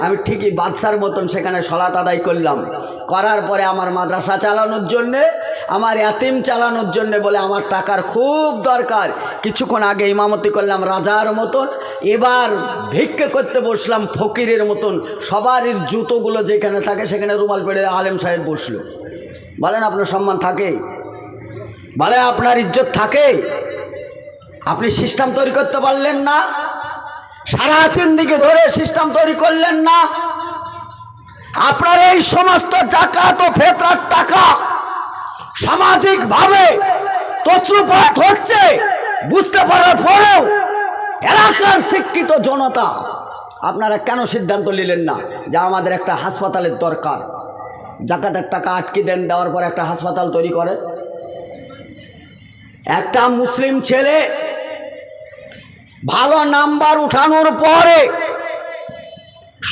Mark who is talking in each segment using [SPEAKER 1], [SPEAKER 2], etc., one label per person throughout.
[SPEAKER 1] আমি ঠিকই বাদশার মতন সেখানে সলাত আদায় করলাম। করার পরে আমার মাদ্রাসা চালানোর জন্যে, আমার ইয়াতিম চালানোর জন্যে বলে আমার টাকার খুব দরকার। কিছুক্ষণ আগে ইমামতি করলাম রাজার মতন, এবার ভিক্ষে করতে বসলাম ফকিরের মতন। সবারই জুতোগুলো যেখানে থাকে সেখানে রুমাল পেড়ে আলেম সাহেব বসলো। বলেন আপনার সম্মান থাকে? বলে আপনার ইজ্জত থাকে? আপনি সিস্টেম তৈরি করতে পারলেন না? সারা দিকে ধরে সিস্টেম তৈরি করলেন না? আপনার এই সমস্ত যাকাত ও ফিতরার টাকা সামাজিকভাবে তছরুপাত হচ্ছে বুঝতে পারার পরেও এলাকার শিক্ষিত জনতা আপনারা কেন সিদ্ধান্ত নিলেন না যে আমাদের একটা হাসপাতালের দরকার? যাকাতের টাকা আটকে দেন, দেওয়ার পর একটা হাসপাতাল তৈরি করেন। একটা মুসলিম ছেলে ভালো নাম্বার উঠানোর পরে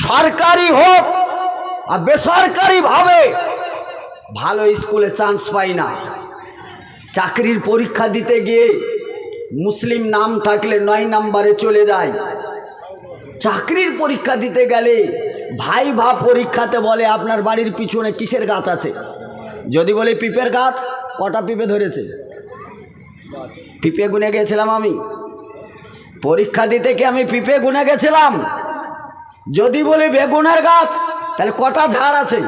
[SPEAKER 1] সরকারি হোক আর বেসরকারিভাবে ভালো স্কুলে চান্স পায় না। চাকরির পরীক্ষা দিতে গিয়ে মুসলিম নাম থাকলে 9 নম্বরে চলে যায়। চাকরির পরীক্ষা দিতে গেলে ভাইভা পরীক্ষাতে বলে আপনার বাড়ির পিছনে কিসের গাছ আছে? যদি বলে পিঁপের গাছ, কটা পিঁপে ধরেছে? পিঁপে গুনে গেছিলাম আমি পরীক্ষা দিতে, কি আমি পিঁপে গুনে গেছিলাম? যদি বলি বেগুনের গাছ, তাহলে কটা ঝাড় আছে?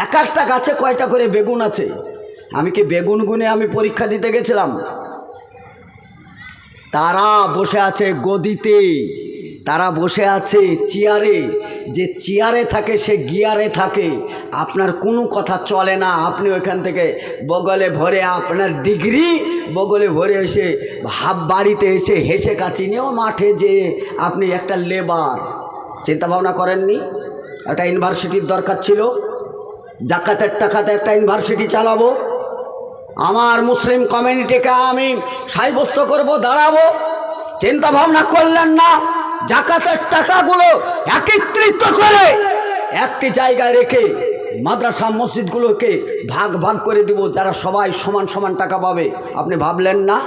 [SPEAKER 1] এক একটা গাছে কয়টা করে বেগুন আছে? আমি কি বেগুন গুনে আমি পরীক্ষা দিতে গেছিলাম? তারা বসে আছে গদিতে, তারা বসে আছে চেয়ারে। যে চেয়ারে থাকে সে গিয়ারে থাকে। আপনার কোনো কথা চলে না। আপনি ওইখান থেকে বগলে ভরে আপনার ডিগ্রি বগলে ভরে এসে বাড়িতে এসে হেসে কাচি নিয়েও মাঠে যে আপনি একটা লেবার। চিন্তা ভাবনা করেননি একটা ইউনিভার্সিটির দরকার ছিল? যাকাতের টাকাতে একটা ইউনিভার্সিটি চালাবো, আমার মুসলিম কমিউনিটিকে আমি সাব্যস্ত করব, দাঁড়াবো। চিন্তা ভাবনা করলেন না? যাকাতের টাকাগুলো একত্রিত করে একটি জায়গায় রেখে মাদ্রাসা মসজিদগুলোকে ভাগ ভাগ করে দেব, যারা সবাই সমান সমান টাকা পাবে। আপনি ভাবলেন না?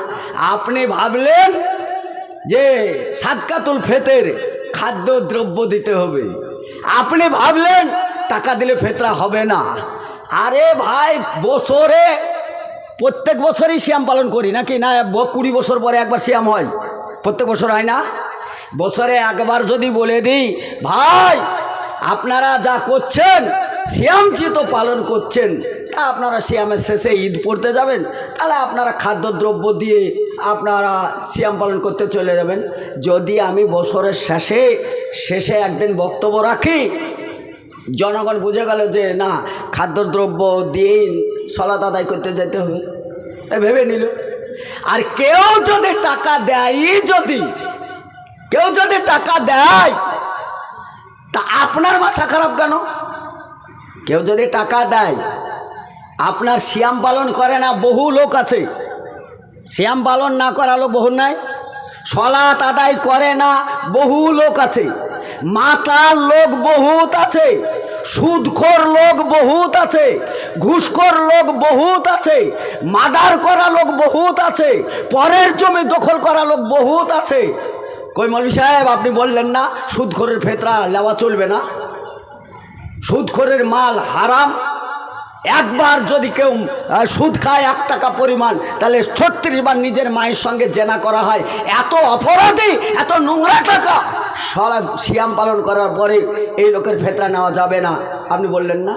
[SPEAKER 1] আপনি ভাবলেন যে সাদকাতুল ফিতর খাদ্যদ্রব্য দিতে হবে। আপনি ভাবলেন টাকা দিলে ফিতরা হবে না। আরে ভাই, বছরে প্রত্যেক বছরই সিয়াম পালন করি নাকি না? 20 বছর পরে একবার সিয়াম হয়, প্রত্যেক বছর হয় না? বছরে একবার যদি বলে দিই ভাই আপনারা যা করছেন সিয়ামজি তো পালন করছেন, তা আপনারা সিয়ামের শেষে ঈদ পড়তে যাবেন, তাহলে আপনারা খাদ্যদ্রব্য দিয়ে আপনারা সিয়াম পালন করতে চলে যাবেন। যদি আমি বছরের শেষে একদিন বক্তব্য রাখি, জনগণ বুঝে গেল যে না খাদ্যদ্রব্য দিয়েই সালাত আদায় করতে যেতে হবে, ভেবে নিল। আর কেউ যদি টাকা দেয়, কেউ যদি টাকা দেয়, তা আপনার মাথা খারাপ কেন? কেউ যদি টাকা দেয়, আপনার সিয়াম পালন করে না বহু লোক আছে, সিয়াম পালন না করা লোক বহু নাই, সালাত আদায় করে না বহু লোক আছে, মাতাল লোক বহুত আছে, সুদখোর লোক বহুত আছে, ঘুষখোর লোক বহুত আছে, মার্ডার করা লোক বহুত আছে, পরের জমি দখল করা লোক বহুত আছে। কই মৌলভী সাহেব আপনি বললেন না সুদখোরের ফিতরা নেওয়া চলবে না? সুদখোরের মাল হারাম। একবার যদি কেউ সুদ খায় 1 টাকা পরিমাণ, তাহলে 36 বার নিজের মায়ের সঙ্গে জেনা করা হয়। এত অপরাধী, এত নোংরা টাকা। সিয়াম পালন করার পরে এই লোকের ফিতরা নেওয়া যাবে না, আপনি বললেন না?